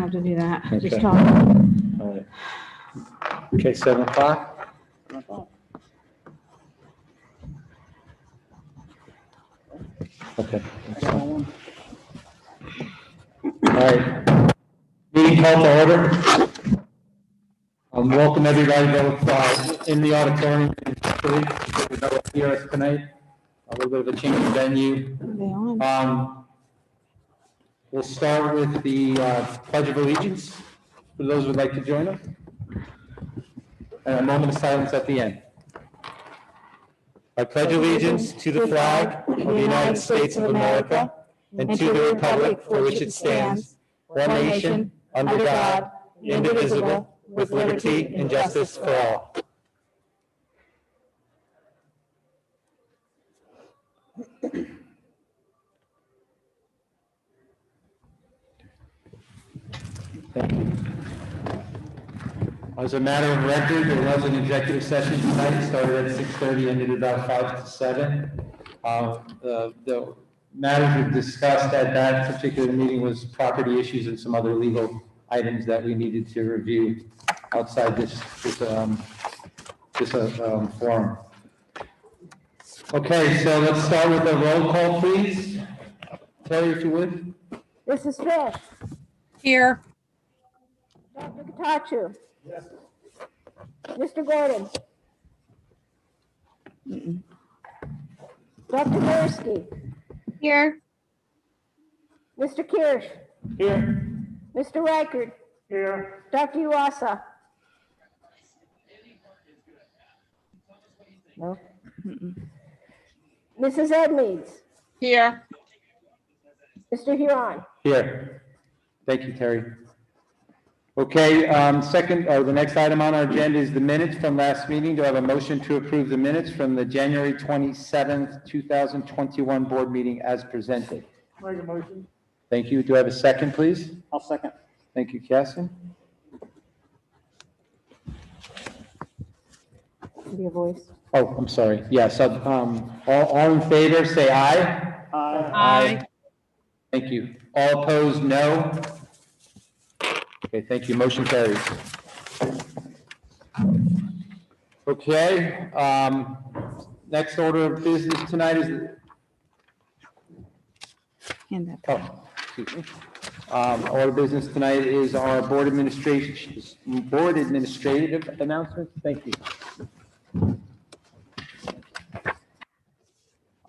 don't have to do that. Okay. Just talk. All right. Okay, 7 o'clock. Okay. All right. Meeting called to order. Welcome everybody both in the auditorium and here us tonight. A little bit of a change of venue. We'll start with the Pledge of Allegiance for those who would like to join us. And a moment of silence at the end. I pledge allegiance to the flag of the United States of America and to the republic for which it stands, one nation, under God, indivisible, with liberty and justice for all. Thank you. As a matter of record, there was an executive session tonight, started at 6:30, ended about 5 to 7. The matters we discussed at that particular meeting was property issues and some other legal items that we needed to review outside this forum. Okay, so let's start with a roll call, please. Terry, if you would. Mrs. Fish. Here. Dr. Katachu. Yes. Mr. Gordon. Dr. Gursky. Here. Mr. Kirsch. Here. Mr. Reichert. Here. Dr. Uwasa. No. Mrs. Edmeades. Here. Mr. Huron. Here. Thank you, Terry. Okay, the next item on our agenda is the minutes from last meeting. Do I have a motion to approve the minutes from the January 27th, 2021 board meeting as presented? Make a motion. Thank you. Do I have a second, please? I'll second. Thank you, Casson. Your voice. Oh, I'm sorry. Yes, all in favor, say aye. Aye. Thank you. All opposed, no. Okay, thank you. Motion carries. Okay, next order of business tonight is, Hand that. oh, excuse me. Order of business tonight is our board administrative announcements. Thank you.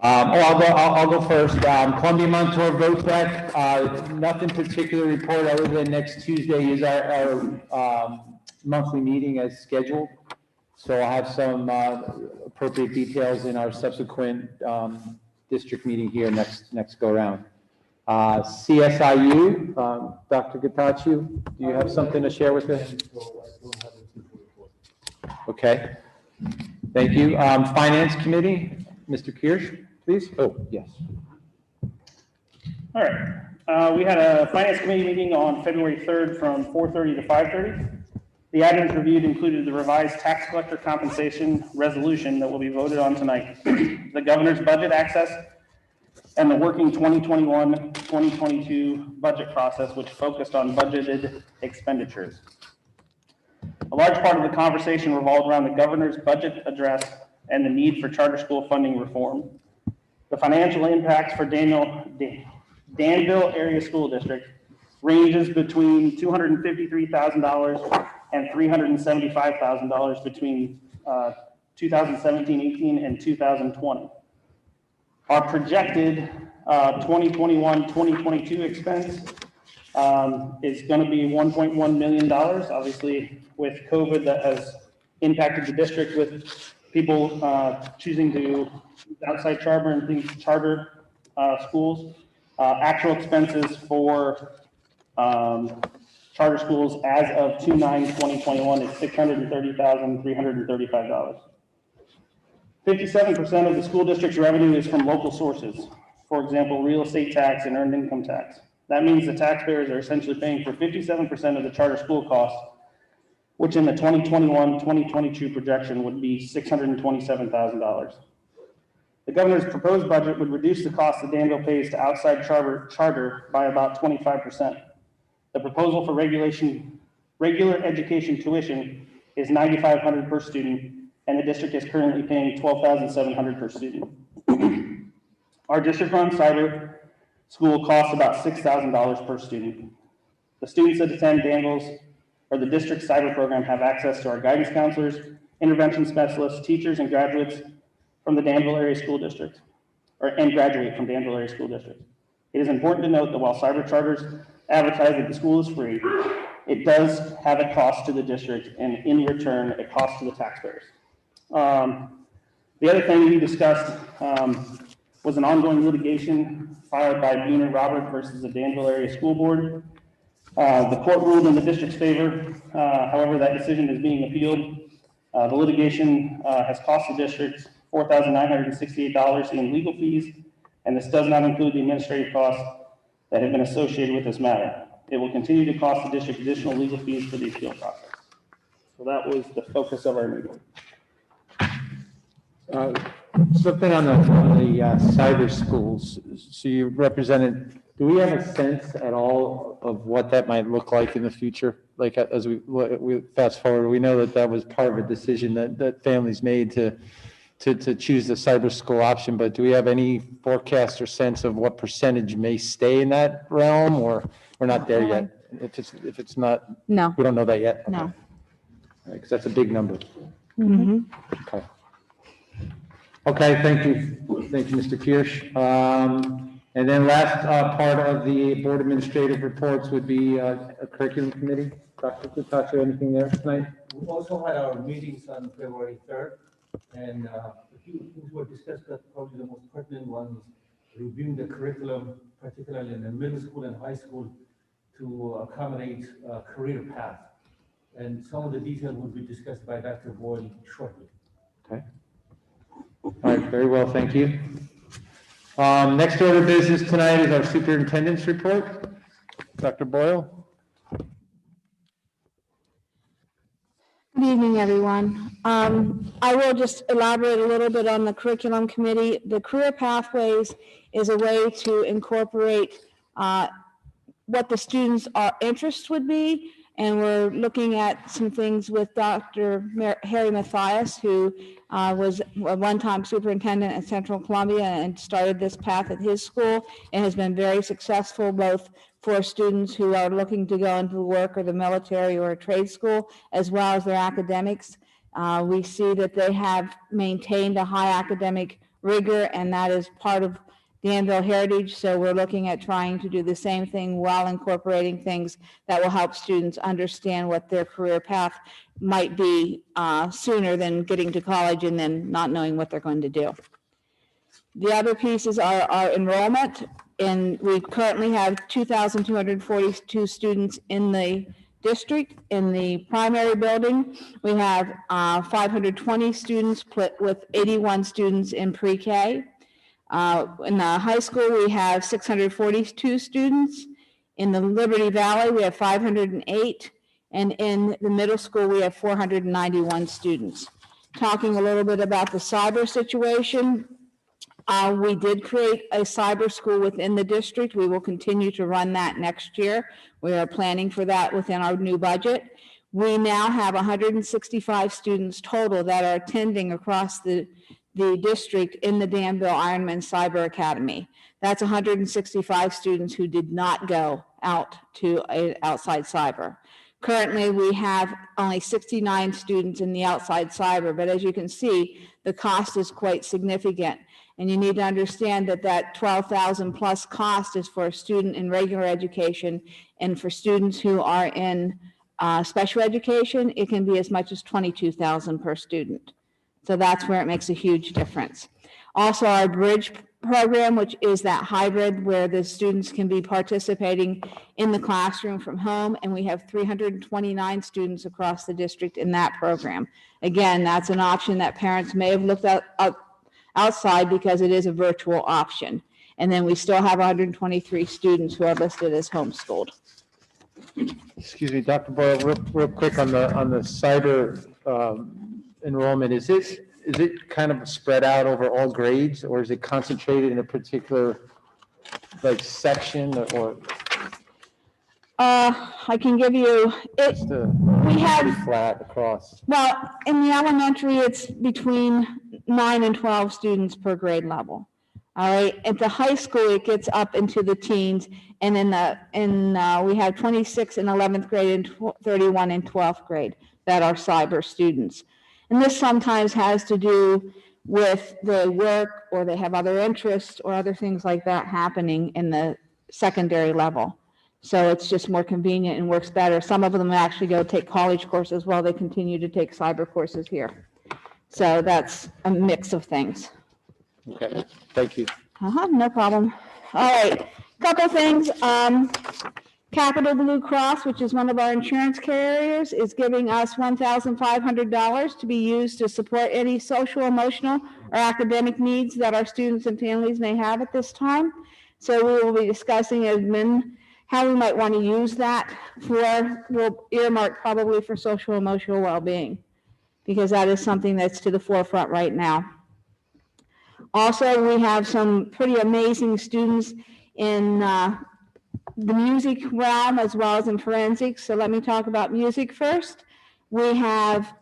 I'll go first. Columbia Montour Vote Back, nothing particular to report other than next Tuesday is our monthly meeting as scheduled. So I'll have some appropriate details in our subsequent district meeting here next go around. CSIU, Dr. Gatachu, do you have something to share with us? Okay, thank you. Finance Committee, Mr. Kirsch, please. Oh, yes. All right. We had a Finance Committee meeting on February 3rd from 4:30 to 5:30. The items reviewed included the revised tax collector compensation resolution that will be voted on tonight, the governor's budget access, and the working 2021-2022 budget process, which focused on budgeted expenditures. A large part of the conversation revolved around the governor's budget address and the need for charter school funding reform. The financial impacts for Danville Area School District ranges between $253,000 and $375,000 between 2017-18 and 2020. Our projected 2021-2022 expense is going to be $1.1 million. Obviously, with COVID, that has impacted the district with people choosing to use outside charter and things charter schools. Actual expenses for charter schools as of 2/9/2021 is $630,335. 57% of the school district's revenue is from local sources. For example, real estate tax and earned income tax. That means the taxpayers are essentially paying for 57% of the charter school costs, which in the 2021-2022 projection would be $627,000. The governor's proposed budget would reduce the cost that Danville pays to outside charter by about 25%. The proposal for regular education tuition is $9,500 per student, and the district is currently paying $12,700 per student. Our district-run cyber school costs about $6,000 per student. The students that attend Danville's or the district cyber program have access to our guidance counselors, intervention specialists, teachers, and graduates from the Danville Area School District, and graduate from Danville Area School District. It is important to note that while cyber charters advertise that the school is free, it does have a cost to the district, and in return, a cost to the taxpayers. The other thing we discussed was an ongoing litigation filed by Boone and Robert versus the Danville Area School Board. The court ruled in the district's favor. However, that decision is being appealed. The litigation has cost the district $4,968 in legal fees, and this does not include the administrative costs that have been associated with this matter. It will continue to cost the district additional legal fees for the appeal process. So that was the focus of our meeting. Something on the cyber schools. So you represented, do we have a sense at all of what that might look like in the future? Like as we fast forward, we know that was part of a decision that families made to choose the cyber school option, but do we have any forecast or sense of what percentage may stay in that realm, or we're not there yet? If it's not, No, we don't know that yet? no. Because that's a big number. Mhm. Okay. Okay, thank you. Thank you, Mr. Kirsch. And then last part of the board administrative reports would be a curriculum committee. Dr. Kutacho, anything there tonight? We also had our meetings on February 3rd, and a few things were discussed, but probably the most pertinent one was reviewing the curriculum, particularly in the middle school and high school, to accommodate a career path. And some of the details will be discussed by Dr. Boyle shortly. Okay. All right, very well, thank you. Next order of business tonight is our superintendent's report. Dr. Boyle? Good evening, everyone. I will just elaborate a little bit on the curriculum committee. The career pathways is a way to incorporate what the students' interests would be. And we're looking at some things with Dr. Harry Mathias, who was a one-time superintendent at Central Columbia and started this path at his school and has been very successful both for students who are looking to go into the work or the military or a trade school, as well as their academics. We see that they have maintained a high academic rigor, and that is part of Danville heritage. So we're looking at trying to do the same thing while incorporating things that will help students understand what their career path might be sooner than getting to college and then not knowing what they're going to do. The other pieces are our enrollment, and we currently have 2,242 students in the district. In the primary building, we have 520 students split with 81 students in pre-K. In the high school, we have 642 students. In the Liberty Valley, we have 508. And in the middle school, we have 491 students. Talking a little bit about the cyber situation, we did create a cyber school within the district. We will continue to run that next year. We are planning for that within our new budget. We now have 165 students total that are attending across the district in the Danville Ironman Cyber Academy. That's 165 students who did not go out to outside cyber. Currently, we have only 69 students in the outside cyber, but as you can see, the cost is quite significant. And you need to understand that that $12,000 plus cost is for a student in regular education, and for students who are in special education, it can be as much as $22,000 per student. So that's where it makes a huge difference. Also, our bridge program, which is that hybrid where the students can be participating in the classroom from home, and we have 329 students across the district in that program. Again, that's an option that parents may have looked at outside because it is a virtual option. And then we still have 123 students who are listed as homeschooled. Excuse me, Dr. Boyle, real quick on the cyber enrollment. Is it kind of spread out over all grades, or is it concentrated in a particular like section or? I can give you, it, Just we have, pretty flat across. well, in the elementary, it's between 9 and 12 students per grade level. All right, at the high school, it gets up into the teens, and we have 26 in 11th grade and 31 in 12th grade that are cyber students. And this sometimes has to do with the work, or they have other interests or other things like that happening in the secondary level. So it's just more convenient and works better. Some of them actually go take college courses while they continue to take cyber courses here. So that's a mix of things. Okay, thank you. No problem. All right, couple things. Capital Blue Cross, which is one of our insurance carriers, is giving us $1,500 to be used to support any social, emotional, or academic needs that our students and families may have at this time. So we will be discussing how we might want to use that we'll earmark probably for social, emotional well-being, because that is something that's to the forefront right now. Also, we have some pretty amazing students in the music realm as well as in forensics. So let me talk about music first. We have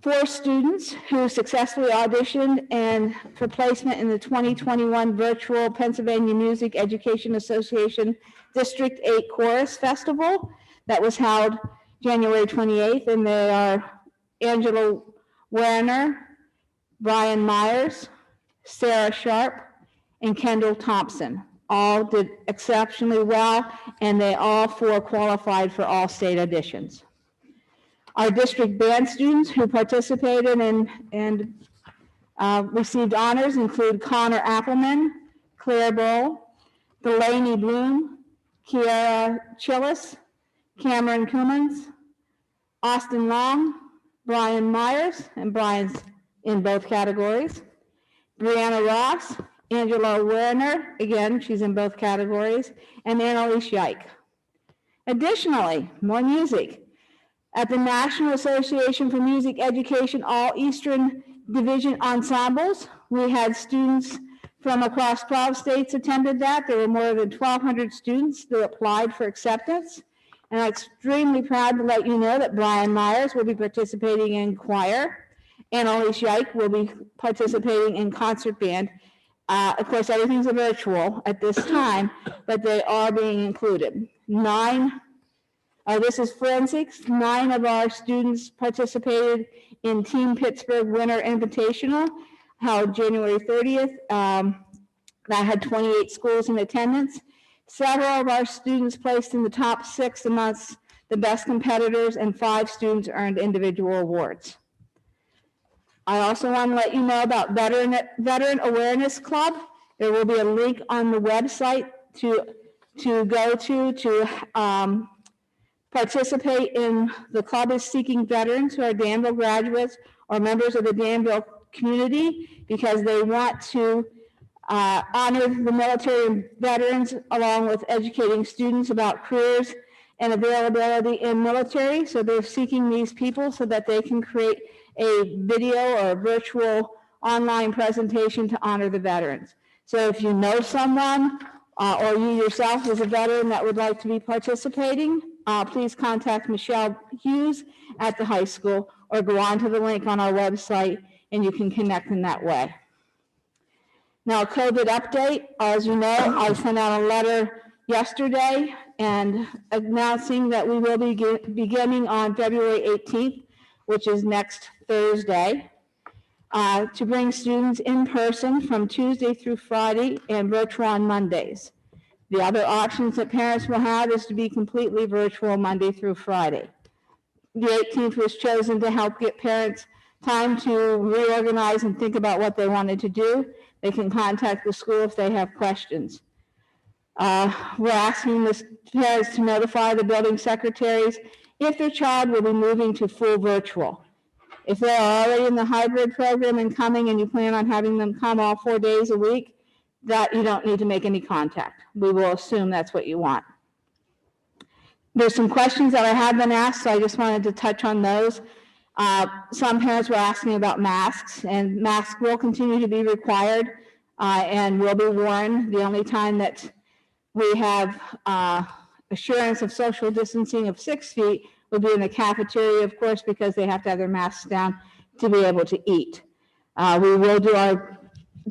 4 students who successfully auditioned and for placement in the 2021 virtual Pennsylvania Music Education Association District 8 Chorus Festival that was held January 28th. And they are Angela Werner, Brian Myers, Sarah Sharp, and Kendall Thompson. All did exceptionally well, and they all 4 qualified for all state auditions. Our district band students who participated and received honors include Connor Appleman, Claire Bull, Delaney Bloom, Kiara Chillis, Cameron Cummins, Austin Long, Brian Myers, and Brian's in both categories, Brianna Ross, Angela Werner, again, she's in both categories, and Annalise Yike. Additionally, more music. At the National Association for Music Education All Eastern Division Ensembles, we had students from across 12 states attended that. There were more than 1,200 students that applied for acceptance. And I'm extremely proud to let you know that Brian Myers will be participating in choir. Annalise Yike will be participating in concert band. Of course, everything's virtual at this time, but they are being included. This is forensics. 9 of our students participated in Team Pittsburgh Winter Invitational, held January 30th. That had 28 schools in attendance. Several of our students placed in the top 6 amongst the best competitors, and 5 students earned individual awards. I also want to let you know about Veteran Awareness Club. There will be a link on the website to go to participate in. The club is seeking veterans who are Danville graduates or members of the Danville community, because they want to honor the military and veterans, along with educating students about careers and availability in military. So they're seeking these people so that they can create a video or a virtual online presentation to honor the veterans. So if you know someone or you yourself as a veteran that would like to be participating, please contact Michelle Hughes at the high school, or go on to the link on our website and you can connect in that way. Now, a COVID update. As you know, I sent out a letter yesterday and announcing that we will be beginning on February 18th, which is next Thursday, to bring students in person from Tuesday through Friday and virtual on Mondays. The other options that parents will have is to be completely virtual Monday through Friday. The 18th was chosen to help get parents time to reorganize and think about what they wanted to do. They can contact the school if they have questions. We're asking the parents to notify the building secretaries if their child will be moving to full virtual. If they're already in the hybrid program and coming, and you plan on having them come all 4 days a week, that you don't need to make any contact. We will assume that's what you want. There's some questions that I have been asked, so I just wanted to touch on those. Some parents were asking about masks, and masks will continue to be required and will be worn. The only time that we have assurance of social distancing of 6 feet would be in the cafeteria, of course, because they have to have their masks down to be able to eat. We will do our,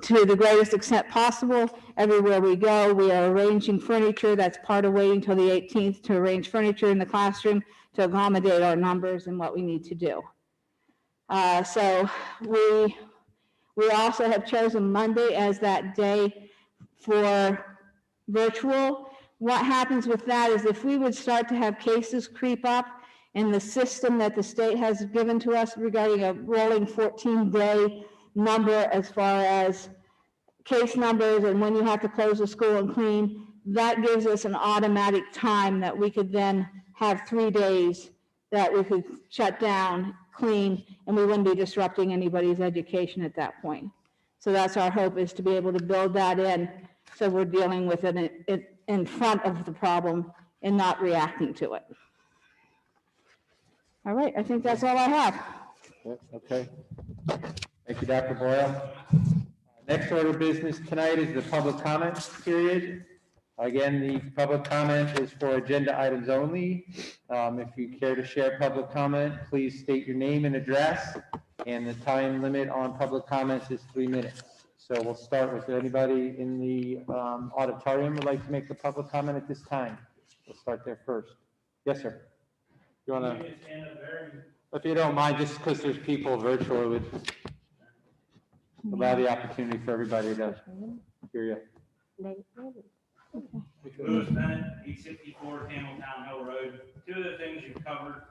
to the greatest extent possible, everywhere we go. We are arranging furniture. That's part of waiting till the 18th to arrange furniture in the classroom to accommodate our numbers and what we need to do. So we also have chosen Monday as that day for virtual. What happens with that is if we would start to have cases creep up in the system that the state has given to us regarding a rolling 14-day number as far as case numbers and when you have to close the school and clean, that gives us an automatic time that we could then have 3 days that we could shut down, clean, and we wouldn't be disrupting anybody's education at that point. So that's our hope, is to be able to build that in so we're dealing with it in front of the problem and not reacting to it. All right, I think that's all I have. Okay. Thank you, Dr. Boyle. Next order of business tonight is the public comment period. Again, the public comment is for agenda items only. If you care to share public comment, please state your name and address, and the time limit on public comments is 3 minutes. So we'll start with anybody in the auditorium would like to make a public comment at this time. We'll start there first. Yes, sir. You want to, if you don't mind, just because there's people virtual, it would allow the opportunity for everybody to hear you. Louis Bennett, 864 Campbelltown Hill Road. Two of the things you've covered.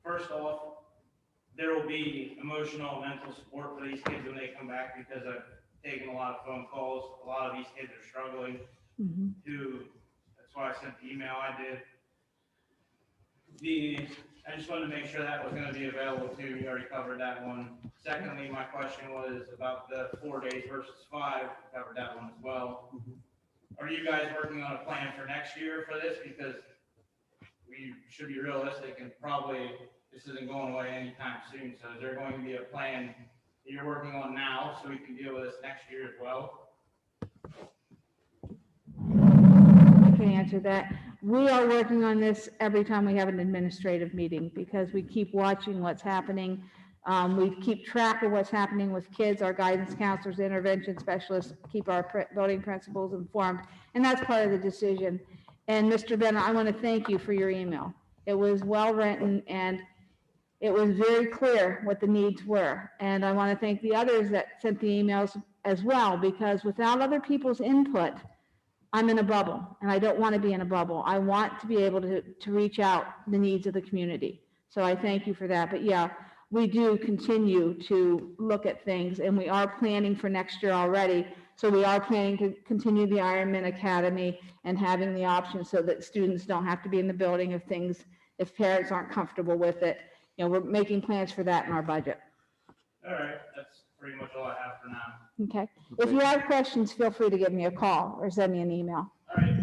First off, there will be emotional and mental support for these kids when they come back, because I've taken a lot of phone calls. A lot of these kids are struggling. That's why I sent the email I did. I just wanted to make sure that was going to be available too. You already covered that one. Secondly, my question was about the 4 days versus 5. We covered that one as well. Are you guys working on a plan for next year for this? Because we should be realistic, and probably this isn't going away anytime soon. So is there going to be a plan that you're working on now so we can deal with this next year as well? I can answer that. We are working on this every time we have an administrative meeting, because we keep watching what's happening. We keep track of what's happening with kids. Our guidance counselors, intervention specialists keep our building principals informed, and that's part of the decision. And Mr. Bennett, I want to thank you for your email. It was well written, and it was very clear what the needs were. And I want to thank the others that sent the emails as well, because without other people's input, I'm in a bubble, and I don't want to be in a bubble. I want to be able to reach out the needs of the community. So I thank you for that. But yeah, we do continue to look at things, and we are planning for next year already. So we are planning to continue the Ironman Academy and having the option so that students don't have to be in the building if parents aren't comfortable with it. You know, we're making plans for that in our budget. All right, that's pretty much all I have for now. Okay. If you have questions, feel free to give me a call or send me an email. All right,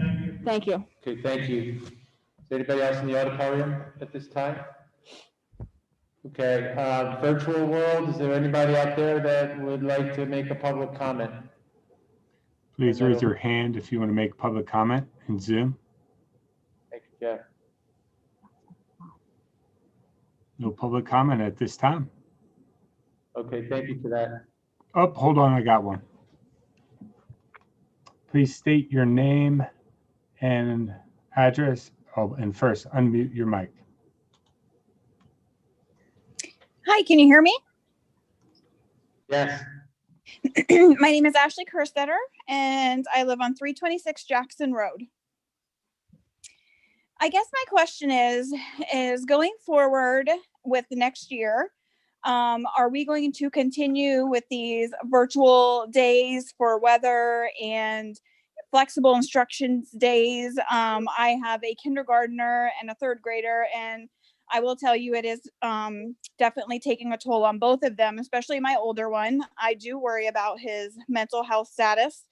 thank you. Thank you. Okay, thank you. Is anybody else in the auditorium at this time? Okay, virtual world, is there anybody out there that would like to make a public comment? Please raise your hand if you want to make a public comment in Zoom. Thank you, Jeff. No public comment at this time. Okay, thank you for that. Oh, hold on, I got one. Please state your name and address. Oh, and first, unmute your mic. Hi, can you hear me? Yes. My name is Ashley Kerstetter, and I live on 326 Jackson Road. I guess my question is going forward with the next year, are we going to continue with these virtual days for weather and flexible instructions days? I have a kindergartner and a third grader, and I will tell you it is definitely taking a toll on both of them, especially my older one. I do worry about his mental health status.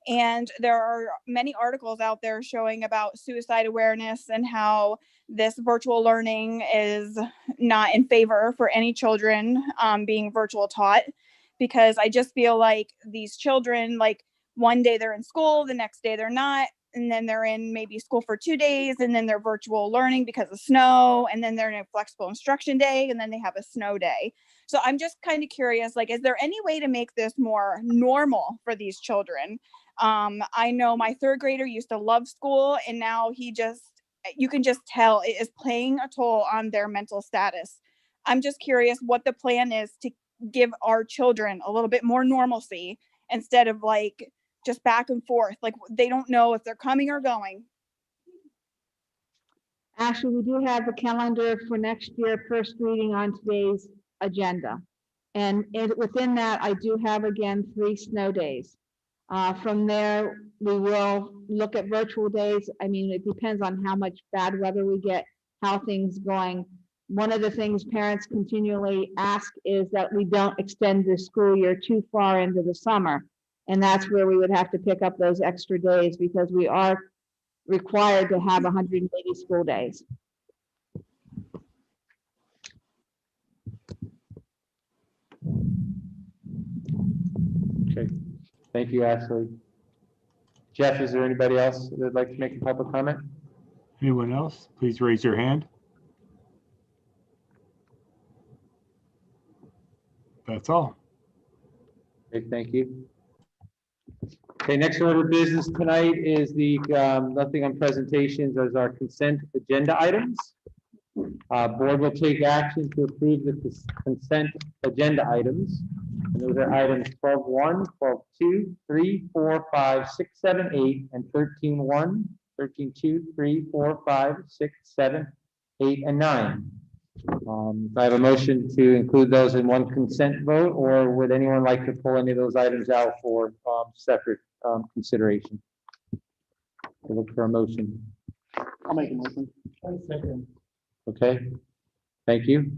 And there are many articles out there showing about suicide awareness and how this virtual learning is not in favor for any children being virtual taught, because I just feel like these children, like one day they're in school, the next day they're not. and then they're in maybe school for 2 days, and then they're virtual learning because of snow, and then they're in a flexible instruction day, and then they have a snow day. So I'm just kind of curious, like, is there any way to make this more normal for these children? I know my 3rd grader used to love school, and now you can just tell it is playing a toll on their mental status. I'm just curious what the plan is to give our children a little bit more normalcy instead of like just back and forth. Like they don't know if they're coming or going. Actually, we do have the calendar for next year, first reading on today's agenda. And within that, I do have again 3 snow days. From there, we will look at virtual days. I mean, it depends on how much bad weather we get, how things going. One of the things parents continually ask is that we don't extend the school year too far into the summer. And that's where we would have to pick up those extra days because we are required to have 180 school days. Okay, thank you, Ashley. Jeff, is there anybody else that would like to make a public comment? Anyone else? Please raise your hand. That's all. Okay, thank you. Okay, next order of business tonight is the, nothing on presentations as our consent agenda items. Board will take action to approve the consent agenda items. And those are items 12.1, 12.2, 3, 4, 5, 6, 7, 8, and 13.1, 13.2, 3, 4, 5, 6, 7, 8, and 9. Do I have a motion to include those in one consent vote, or would anyone like to pull any of those items out for separate consideration? We'll look for a motion. I'll make a motion. Second. Okay, thank you.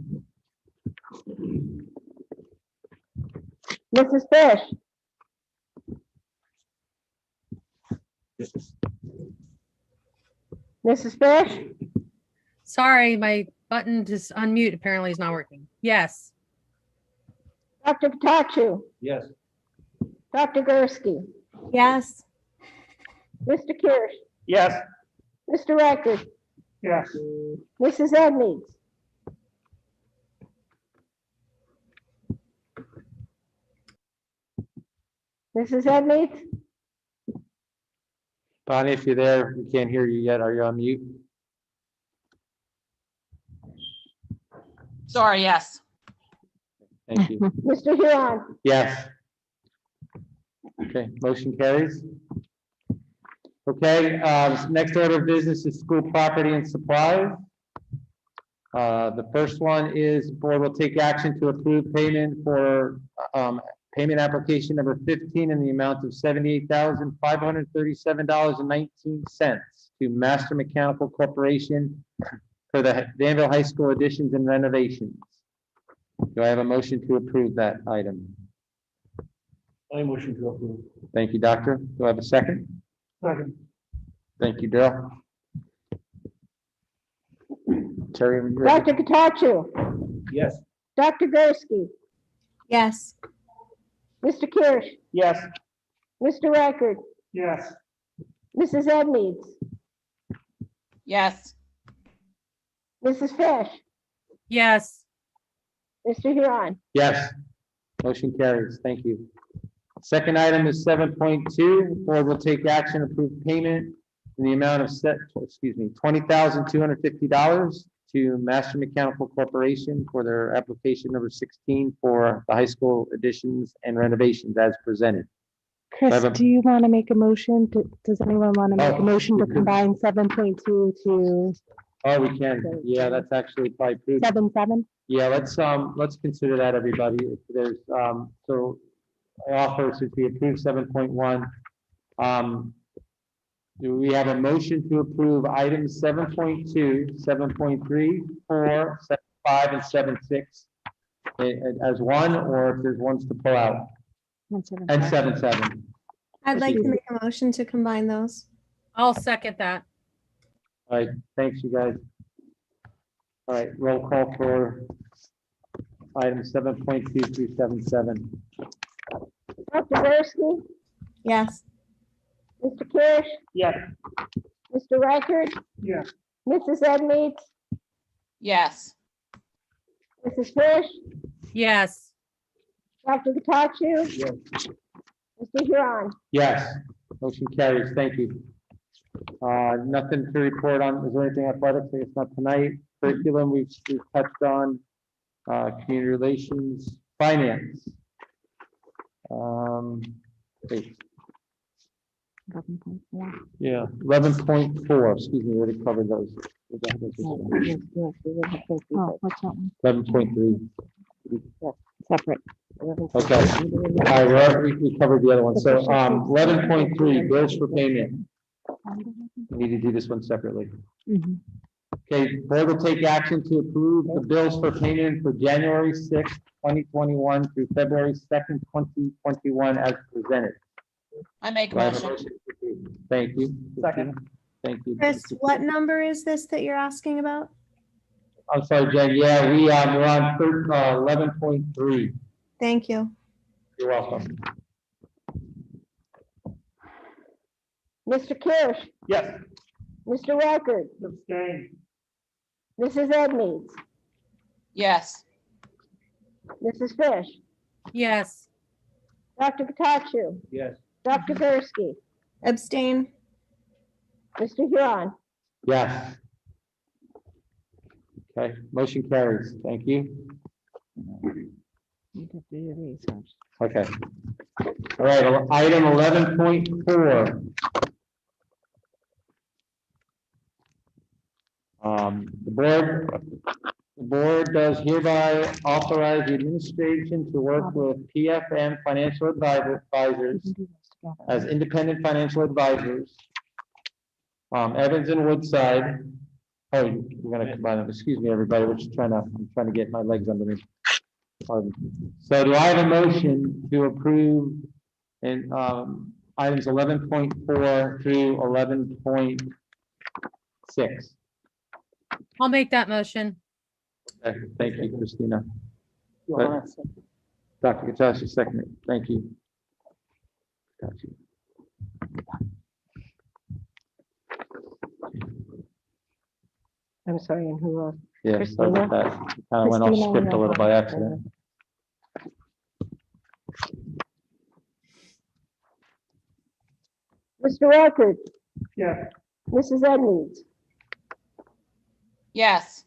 Mrs. Fish, Mrs. Fish, Sorry, my button to unmute apparently is not working. Yes. Dr. Katachu, Yes. Dr. Gursky, Yes. Mr. Kirsch, Yes. Mr. Record, Yes. Mrs. Edmeades, Mrs. Edmeades, Bonnie, if you're there, we can't hear you yet. Are you on mute? Sorry, yes. Thank you. Mr. Huron, Yes. Okay, motion carries. Okay, next order of business is school property and supplies. The first one is board will take action to approve payment for payment application number 15 in the amount of $78,537.19 to Master Mechanical Corporation for the Danville High School additions and renovations. Do I have a motion to approve that item? I motion to approve. Thank you, Doctor. Do I have a second? Second. Thank you, Daryl. Terry, when you're ready. Dr. Katachu, Yes. Dr. Gursky, Yes. Mr. Kirsch, Yes. Mr. Record, Yes. Mrs. Edmeades, Yes. Mrs. Fish, Yes. Mr. Huron, Yes. Motion carries. Thank you. Second item is 7.2. Board will take action, approve payment in the amount of $20,250 to Master Mechanical Corporation for their application number 16 for the high school additions and renovations as presented. Chris, Have a- do you want to make a motion? Does anyone want to make Oh, a motion to good. combine 7.2 to Oh, we can. Yeah, that's actually probably prudent. 7.7? Yeah, let's consider that, everybody. If there's, so I offer, since we approved 7.1, do we have a motion to approve items 7.2, 7.3, 4, 7.5, and 7.6 as one, or if there's ones to pull out? And 7.7. I'd like to make a motion to combine those. I'll second that. All right, thanks, you guys. All right, roll call for item 7.2 through 7.7. Dr. Gursky, Yes. Mr. Kirsch, Yes. Mr. Reichert, Yes. Mrs. Edmeades, Yes. Mrs. Fish, Yes. Dr. Gatachu, Yes. Mr. Huron. Yes, motion carries. Thank you. Nothing to report on. Is there anything athletics? It's not tonight. Curriculum, we've touched on, community relations, finance. Wait. Yeah, 11.4, excuse me, we already covered those. Oh, what's that one? 11.3, Separate. okay. All right, we covered the other one. So, 11.3, bills for payment. We need to do this one separately. Mhm. Okay, board will take action to approve the bills for payment for January 6th, 2021 through February 2nd, 2021 as presented. I make a Do I have a motion. motion to approve? Thank you. Second. Thank you. Chris, what number is this that you're asking about? I'm sorry, Jen. Yeah, we're on 11.3. Thank you. You're welcome. Mr. Kirsch, Yes. Mr. Reichert, Abstain. Mrs. Edmeades, Yes. Mrs. Fish, Yes. Dr. Gatachu, Yes. Dr. Gursky, Abstain. Mr. Huron. Yes. Okay, motion carries. Thank you. Okay. All right, item 11.4. The board does hereby authorize the administration to work with PFM financial advisors as independent financial advisors. Evans and Woodside. Oh, we're gonna combine them. Excuse me, everybody. I'm trying to get my legs under me. Pardon. So do I have a motion to approve in items 11.4 through 11.6? I'll make that motion. Okay, thank you, Christina. Dr. Katasha, second it. Thank you. Got you. I'm sorry, and who, Yeah, sorry about that. Kind of went off Christina, script a little by accident. Mr. Reichert, Yes. Mrs. Edmeades, Yes.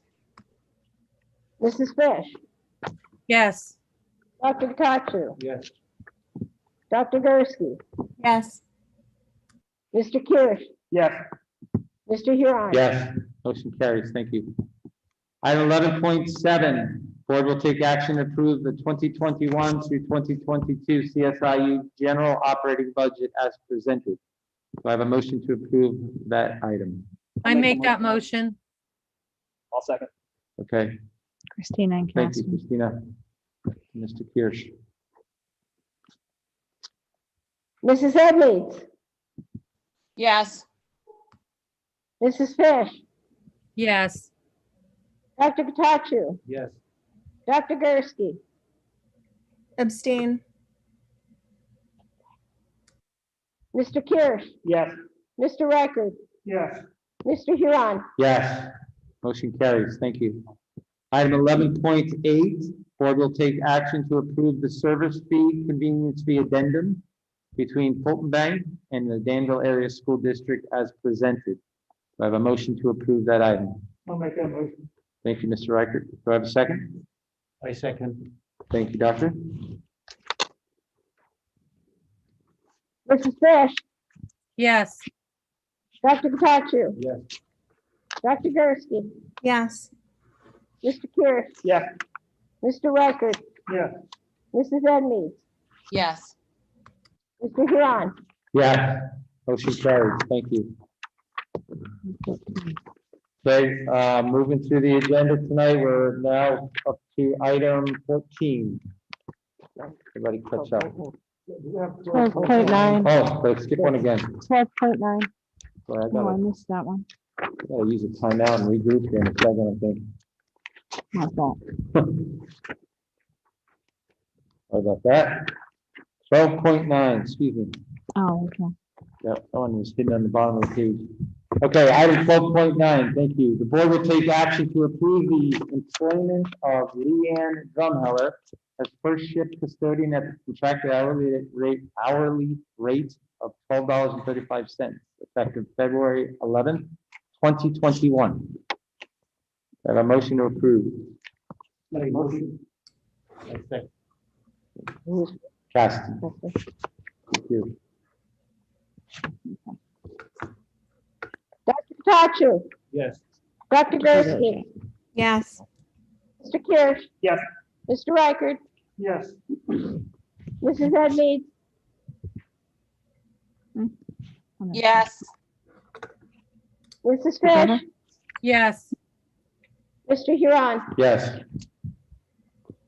Mrs. Fish, Yes. Dr. Gatachu, Yes. Dr. Gursky, Yes. Mr. Kirsch, Yes. Mr. Huron. Yes, motion carries. Thank you. Item 11.7, board will take action to approve the 2021 through 2022 CSIU general operating budget as presented. Do I have a motion to approve that item? I make that motion. I'll second. Okay, Christina and thank you, Cassie. Christina. Mr. Kirsch. Mrs. Edmeades, Yes. Mrs. Fish, Yes. Dr. Gatachu, Yes. Dr. Gursky, Abstain. Mr. Kirsch, Yes. Mr. Reichert, Yes. Mr. Huron. Yes, motion carries. Thank you. Item 11.8, board will take action to approve the service fee, convenience fee addendum between Fulton Bank and the Danville Area School District as presented. Do I have a motion to approve that item? I'll make that motion. Thank you, Mr. Reichert. Do I have a second? I second. Thank you, Doctor. Mrs. Fish, Yes. Dr. Gatachu, Yes. Dr. Gursky, Yes. Mr. Kirsch, Yes. Mr. Reichert, Yes. Mrs. Edmeades, Yes. Mr. Huron. Yes, motion carries. Thank you. Okay, moving through the agenda tonight, we're now up to item 14. Everybody catch up. 12.9. Oh, let's skip one again. 12.9. Sorry, I No, I gotta missed that one. use a timeout and regroup here in a second, I think. My fault. Sorry about that. 12.9, excuse me. Oh, okay. Yeah, that one was hidden on the bottom of the page. Okay, item 12.9, thank you. The board will take action to approve the employment of Leanne Drumheller as first shift custodian at the contracted hourly rate of $12.35, effective February 11th, 2021. I have a motion to approve. Motion. Caston. Thank you. Dr. Tachu, Yes. Dr. Gursky, Yes. Mr. Kirsch, Yes. Mr. Reichert, Yes. Mrs. Edmead, Yes. Mrs. Fish, Yes. Mr. Huron. Yes.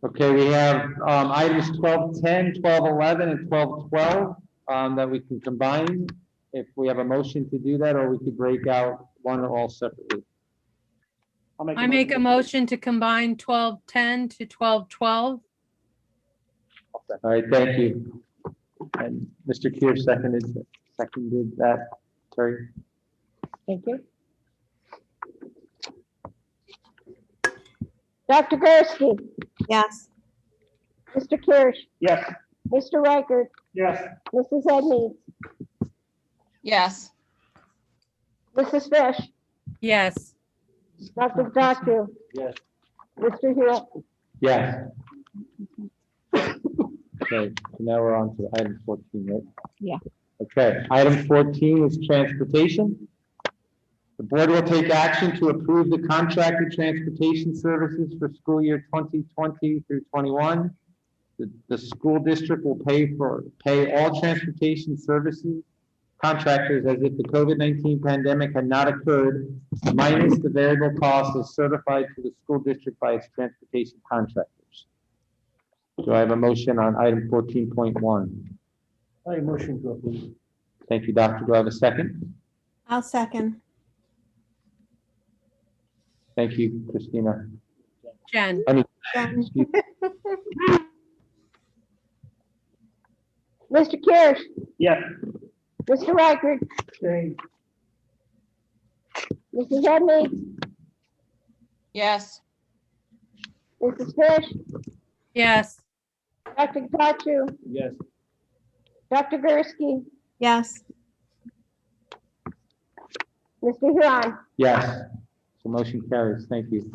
Okay, we have items 12.10, 12.11, and 12.12 that we can combine. If we have a motion to do that, or we could break out one or all separately. I make a motion to combine 12.10 to 12.12. All right, thank you. And Mr. Kier seconded that. Sorry. Thank you. Dr. Gursky, Yes. Mr. Kirsch, Yes. Mr. Reichert, Yes. Mrs. Edmead, Yes. Mrs. Fish, Yes. Dr. Tachu, Yes. Mr. Huron. Yes. Okay, so now we're on to item 14, right? Yeah. Okay, item 14 is transportation. The board will take action to approve the contracted transportation services for school year 2020 through 21. The school district will pay all transportation services contractors as if the COVID-19 pandemic had not occurred, minus the variable cost as certified to the school district by its transportation contractors. Do I have a motion on item 14.1? I motion to approve. Thank you, Doctor. Do I have a second? I'll second. Thank you, Christina. Jen. Jen. Mr. Kirsch, Yes. Mr. Reichert, Stay. Mrs. Edmead, Yes. Mrs. Fish, Yes. Dr. Tachu, Yes. Dr. Gursky, Yes. Mr. Huron. Yes. So motion carries. Thank you.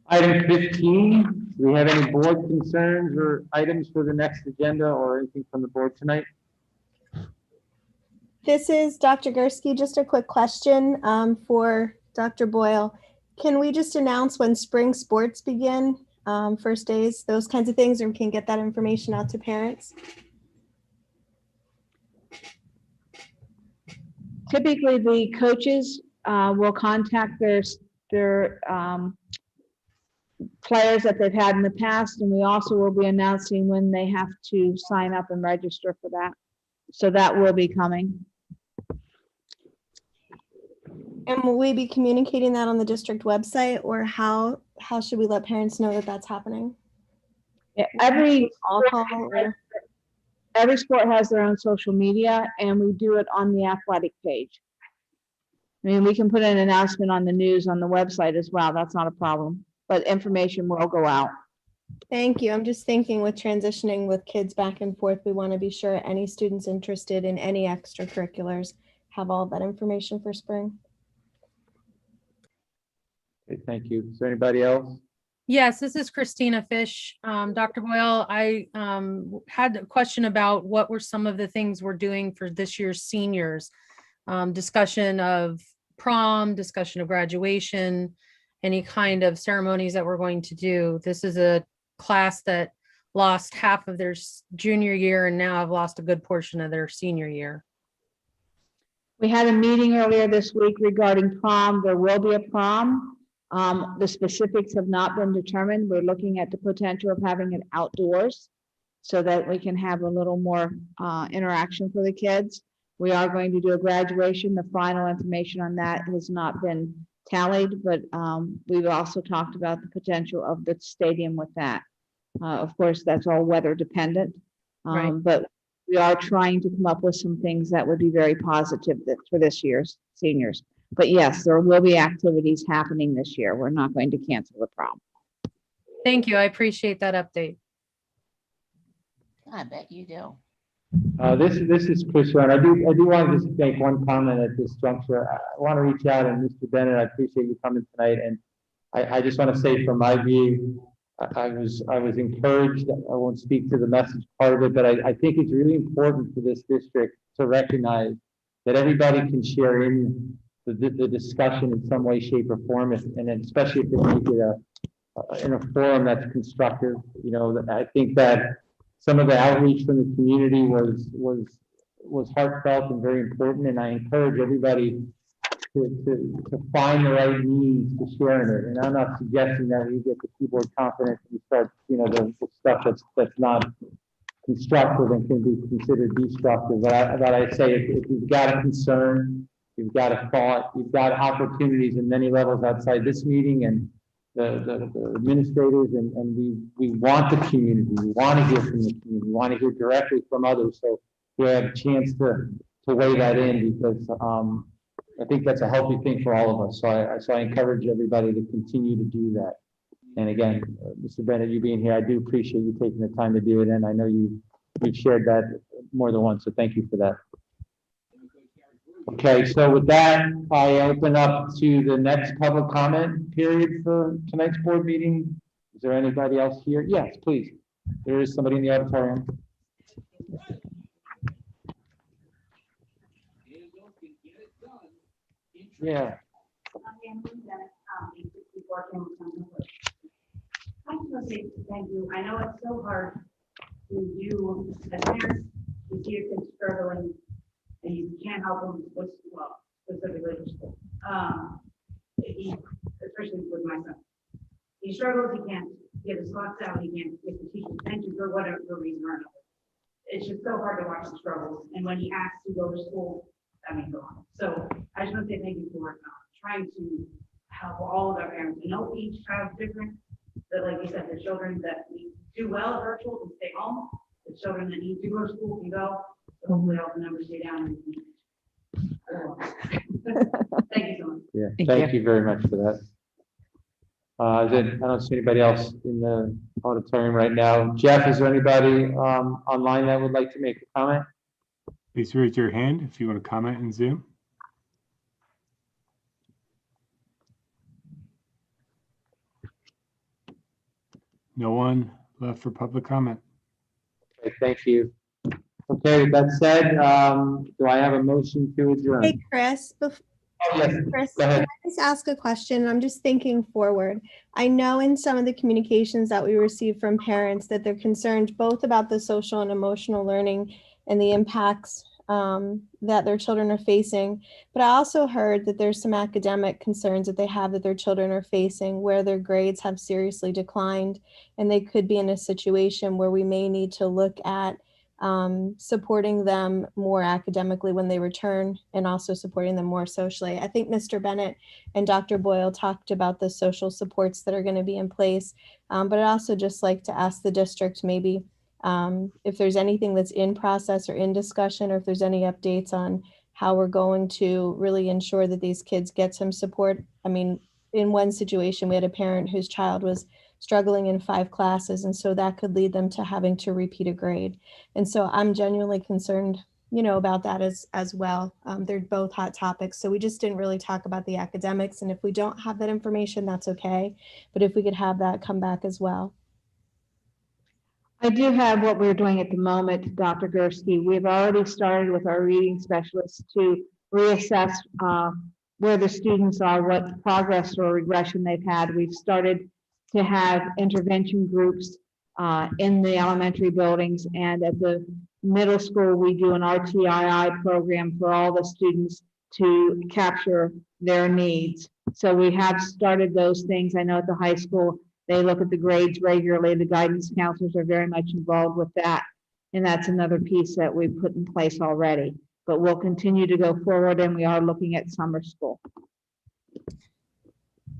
Item 15, do we have any board concerns or items for the next agenda or anything from the board tonight? This is Dr. Gursky. Just a quick question for Dr. Boyle. Can we just announce when spring sports begin, first days, those kinds of things, or we can get that information out to parents? Typically, the coaches will contact their players that they've had in the past, and we also will be announcing when they have to sign up and register for that. So that will be coming. And will we be communicating that on the district website, or how should we let parents know that that's happening? Yeah, every All call or? every sport has their own social media, and we do it on the athletic page. I mean, we can put an announcement on the news on the website as well. That's not a problem, but information will go out. Thank you. I'm just thinking with transitioning with kids back and forth, we want to be sure any students interested in any extracurriculars have all of that information for spring. Okay, thank you. Is there anybody else? Yes, this is Christina Fish. Dr. Boyle, I had a question about what were some of the things we're doing for this year's seniors. Discussion of prom, discussion of graduation, any kind of ceremonies that we're going to do. This is a class that lost half of their junior year and now have lost a good portion of their senior year. We had a meeting earlier this week regarding prom. There will be a prom. The specifics have not been determined. We're looking at the potential of having it outdoors so that we can have a little more interaction for the kids. We are going to do a graduation. The final information on that has not been tallied, but we've also talked about the potential of the stadium with that. Of course, that's all weather dependent. Right. But we are trying to come up with some things that would be very positive for this year's seniors. But yes, there will be activities happening this year. We're not going to cancel the prom. Thank you. I appreciate that update. I bet you do. This is Chris Ryan. I do want to just make one comment at this juncture. I want to reach out, and Mr. Bennett, I appreciate you coming tonight. And I just want to say from my view, I was encouraged. I won't speak to the message part of it, but I think it's really important for this district to recognize that everybody can share in the discussion in some way, shape, or form, and especially if they make it in a forum that's constructive. You know, I think that some of the outreach from the community was heartfelt and very important, and I encourage everybody to find the right means to share in it. And I'm not suggesting that we get the keyboard confidence and we start, you know, the stuff that's not constructive and can be considered destructive. But I say if you've got a concern, you've got a thought, you've got opportunities in many levels outside this meeting, and the administrators, and we want the community. We want to hear from the community. We want to hear directly from others. So we have a chance to weigh that in, because I think that's a healthy thing for all of us. So I encourage everybody to continue to do that. And again, Mr. Bennett, you being here, I do appreciate you taking the time to do it. And I know you've shared that more than once. So thank you for that. Okay, so with that, I open up to the next public comment period for tonight's board meeting. Is there anybody else here? Yes, please. There is somebody in the auditorium. Yeah. I just want to say thank you. I know it's so hard to do as parents. You see your kids struggling, and you can't help them with, well, specifically with school. Especially with my son. He struggles, he can't get his thoughts out, he can't get the teacher's attention for whatever reason or another. It's just so hard to watch the struggles. And when he asks to go to school, that means a lot. So I just want to say thank you for trying to help all of our parents. I know each child's different, but like you said, the children that do well at virtual can stay home. The children that need to go to school can go. So hopefully all the numbers stay down. Thank you so much. Yeah, thank you very much for that. I don't see anybody else in the auditorium right now. Jeff, is there anybody online that would like to make a comment? Please raise your hand if you want to comment in Zoom. No one left for public comment. Okay, thank you. Okay, with that said, do I have a motion to adjourn? Hey, Chris, Yes, Chris, go ahead. can I just ask a question? I'm just thinking forward. I know in some of the communications that we receive from parents that they're concerned both about the social and emotional learning and the impacts that their children are facing. But I also heard that there's some academic concerns that they have that their children are facing where their grades have seriously declined, and they could be in a situation where we may need to look at supporting them more academically when they return, and also supporting them more socially. I think Mr. Bennett and Dr. Boyle talked about the social supports that are going to be in place, but I'd also just like to ask the district maybe if there's anything that's in process or in discussion, or if there's any updates on how we're going to really ensure that these kids get some support. I mean, in one situation, we had a parent whose child was struggling in 5 classes, and so that could lead them to having to repeat a grade. And so I'm genuinely concerned, you know, about that as well. They're both hot topics, so we just didn't really talk about the academics, and if we don't have that information, that's okay. But if we could have that come back as well. I do have what we're doing at the moment, Dr. Gursky. We've already started with our reading specialists to reassess where the students are, what progress or regression they've had. We've started to have intervention groups in the elementary buildings, and at the middle school, we do an RTII program for all the students to capture their needs. So we have started those things. I know at the high school, they look at the grades regularly. The guidance counselors are very much involved with that. And that's another piece that we've put in place already. But we'll continue to go forward, and we are looking at summer school.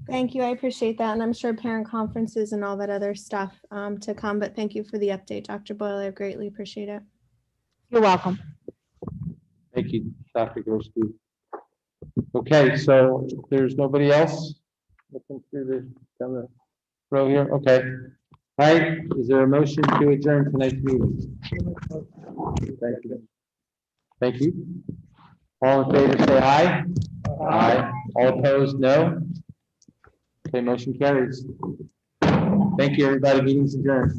Thank you. I appreciate that. And I'm sure parent conferences and all that other stuff to come. But thank you for the update, Dr. Boyle. I greatly appreciate it. You're welcome. Thank you, Dr. Gursky. Okay, so if there's nobody else looking through down the row here, okay. All right, is there a motion to adjourn tonight's meeting? Thank you. Thank you. All in favor, say aye. Aye. All opposed, no. Okay, motion carries. Thank you, everybody. Meeting's adjourned.